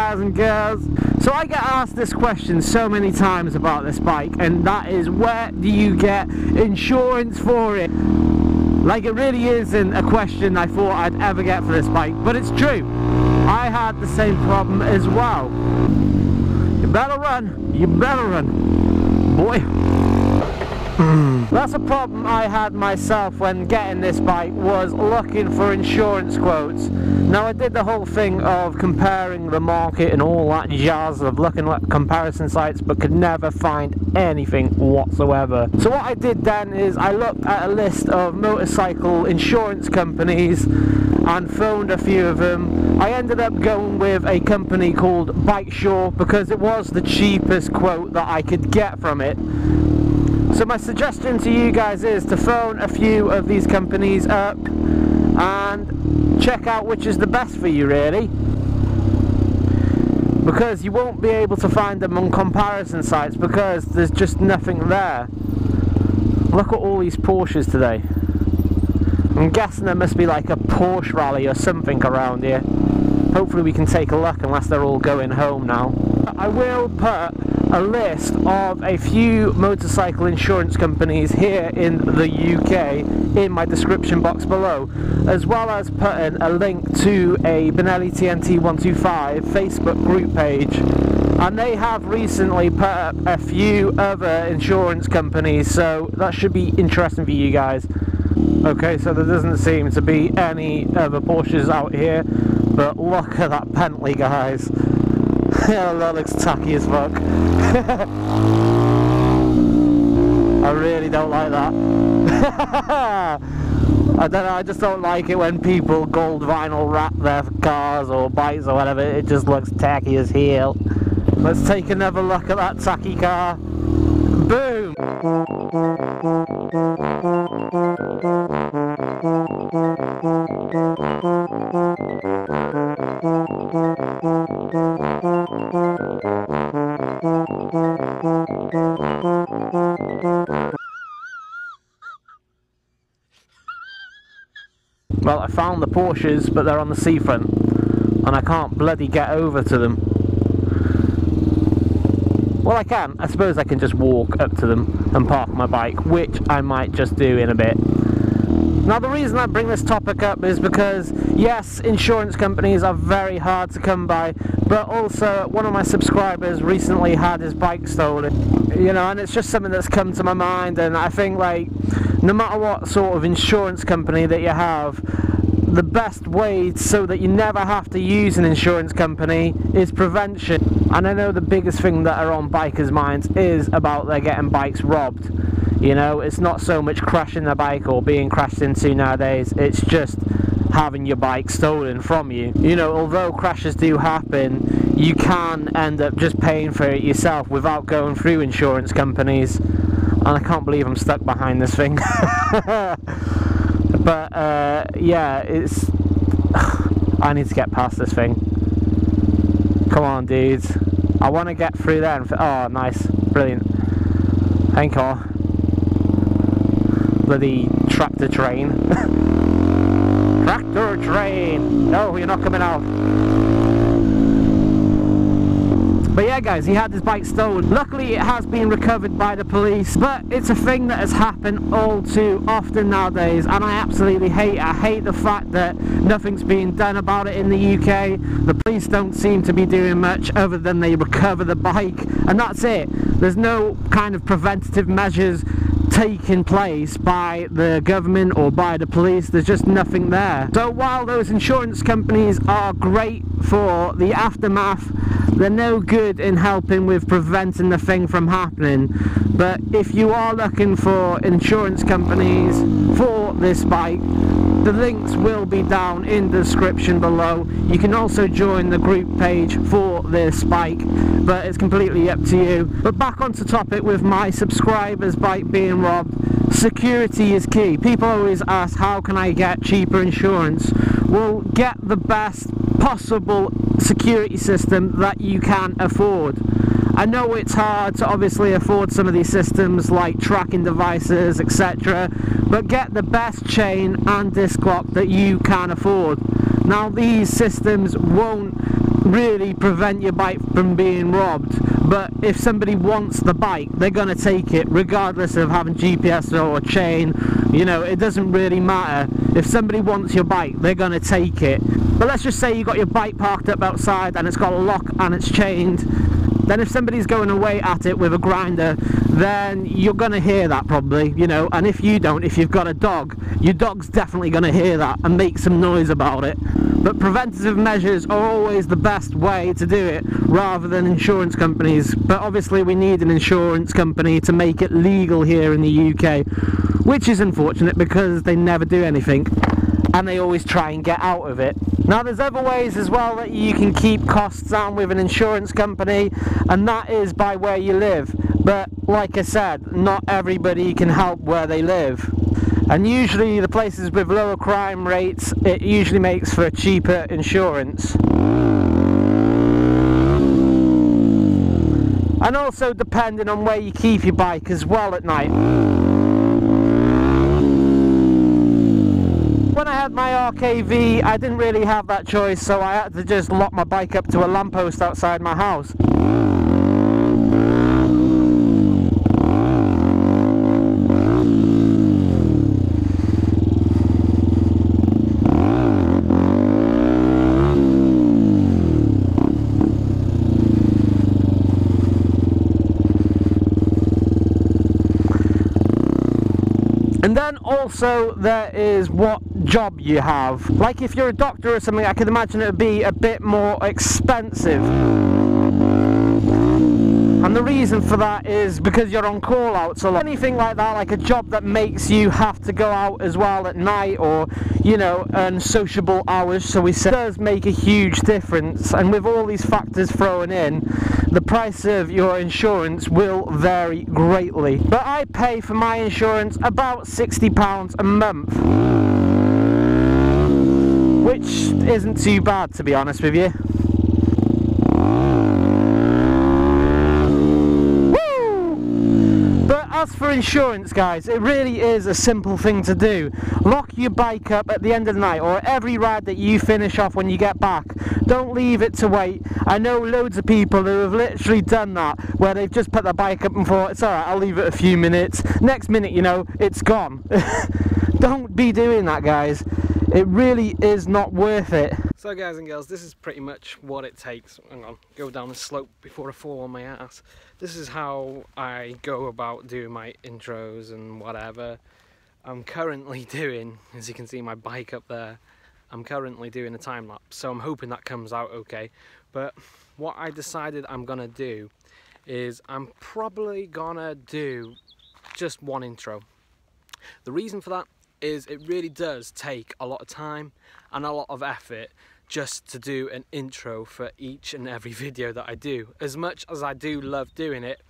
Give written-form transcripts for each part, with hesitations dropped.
guys and girls. So I get asked this question so many times about this bike, and that is, where do you get insurance for it? Like, it really isn't a question I thought I'd ever get for this bike, but it's true. I had the same problem as well. You better run, you better run, boy. That's a problem I had myself when getting this bike, was looking for insurance quotes. Now, I did the whole thing of comparing the market and all that jazz, of looking at comparison sites, but could never find anything whatsoever. So what I did then is I looked at a list of motorcycle insurance companies and phoned a few of them. I ended up going with a company called Bikesure because it was the cheapest quote that I could get from it. So my suggestion to you guys is to phone a few of these companies up and check out which is the best for you, really, because you won't be able to find them on comparison sites because there's just nothing there. Look at all these Porsches today. I'm guessing there must be like a Porsche rally or something around here. Hopefully we can take a look, unless they're all going home now. I will put a list of a few motorcycle insurance companies here in the UK in my description box below, as well as putting a link to a Benelli TNT 125 Facebook group page. And they have recently put up a few other insurance companies, so that should be interesting for you guys. Okay, so there doesn't seem to be any other Porsches out here, but look at that Bentley, guys. That looks tacky as fuck. I really don't like that. I don't know, I just don't like it when people gold vinyl wrap their cars or bikes or whatever. It just looks tacky as hell. Let's take another look at that tacky car. Boom! Well, I found the Porsches, but they're on the seafront, and I can't bloody get over to them. Well, I can. I suppose I can just walk up to them and park my bike, which I might just do in a bit. Now, the reason I bring this topic up is because, yes, insurance companies are very hard to come by, but also one of my subscribers recently had his bike stolen, you know, and it's just something that's come to my mind. And I think, like, no matter what sort of insurance company that you have, the best way so that you never have to use an insurance company is prevention. And I know the biggest thing that are on bikers' minds is about they're getting bikes robbed. You know, it's not so much crashing the bike or being crashed into nowadays, it's just having your bike stolen from you. You know, although crashes do happen, you can end up just paying for it yourself without going through insurance companies. And I can't believe I'm stuck behind this thing. But yeah, it's I need to get past this thing. Come on, dudes, I want to get through there and oh, nice, brilliant. Thank you. Bloody tractor train. Tractor train! No, you're not coming out. But yeah, guys, he had his bike stolen. Luckily, it has been recovered by the police, but it's a thing that has happened all too often nowadays, and I absolutely hate it. I hate the fact that nothing's being done about it in the UK. The police don't seem to be doing much other than they recover the bike, and that's it. There's no kind of preventative measures taking place by the government or by the police. There's just nothing there. So while those insurance companies are great for the aftermath, they're no good in helping with preventing the thing from happening. But if you are looking for insurance companies for this bike, the links will be down in the description below. You can also join the group page for this bike, but it's completely up to you. But back onto topic with my subscriber's bike being robbed. Security is key. People always ask, how can I get cheaper insurance? Well, get the best possible security system that you can afford. I know it's hard to obviously afford some of these systems like tracking devices, etc., but get the best chain and disc lock that you can afford. Now, these systems won't really prevent your bike from being robbed, but if somebody wants the bike, they're going to take it regardless of having GPS or chain. You know, it doesn't really matter. If somebody wants your bike, they're going to take it. But let's just say you got your bike parked up outside and it's got a lock and it's chained. Then if somebody's going away at it with a grinder, then you're going to hear that probably, you know. And if you don't, if you've got a dog, your dog's definitely going to hear that and make some noise about it. But preventative measures are always the best way to do it, rather than insurance companies. But obviously we need an insurance company to make it legal here in the UK, which is unfortunate because they never do anything and they always try and get out of it. Now there's other ways as well that you can keep costs down with an insurance company, and that is by where you live. But like I said, not everybody can help where they live. And usually the places with lower crime rates, it usually makes for a cheaper insurance. And also depending on where you keep your bike as well at night. When I had my RKV, I didn't really have that choice, so I had to just lock my bike up to a lamppost outside my house. And then also there is what job you have. Like if you're a doctor or something, I can imagine it would be a bit more expensive. And the reason for that is because you're on call out. So anything like that, like a job that makes you have to go out as well at night, or you know, unsociable hours, so we say, does make a huge difference. And with all these factors thrown in, the price of your insurance will vary greatly. But I pay for my insurance about £60 a month, which isn't too bad, to be honest with you. As for insurance, guys, it really is a simple thing to do. Lock your bike up at the end of the night, or every ride that you finish off when you get back. Don't leave it to wait. I know loads of people who have literally done that, where they've just put their bike up and thought, it's alright, I'll leave it a few minutes. Next minute, you know, it's gone. Don't be doing that, guys. It really is not worth it. So guys and girls, this is pretty much what it takes. Hang on, go down the slope before I fall on my ass. This is how I go about doing my intros and whatever. I'm currently doing, as you can see my bike up there, I'm currently doing a time lapse, so I'm hoping that comes out okay. But what I decided I'm gonna do is I'm probably gonna do just one intro. The reason for that is it really does take a lot of time and a lot of effort just to do an intro for each and every video that I do. As much as I do love doing it,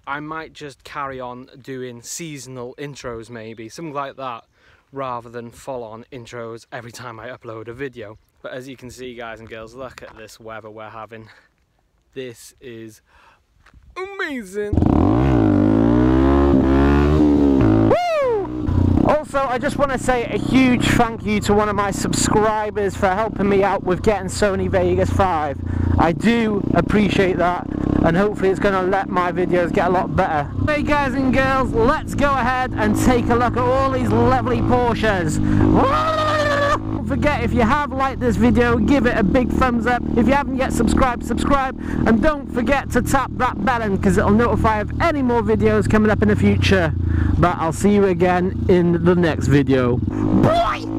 I might just carry on doing seasonal intros, maybe something like that, rather than full-on intros every time I upload a video. But as you can see, guys and girls, look at this weather we're having. This is amazing. Also, I just want to say a huge thank you to one of my subscribers for helping me out with getting Sony Vegas 5. I do appreciate that, and hopefully it's going to let my videos get a lot better. Hey guys and girls, let's go ahead and take a look at all these lovely Porsches. Don't forget, if you have liked this video, give it a big thumbs up. If you haven't yet subscribed, subscribe, and don't forget to tap that bell because it'll notify of any more videos coming up in the future. But I'll see you again in the next video. Bye!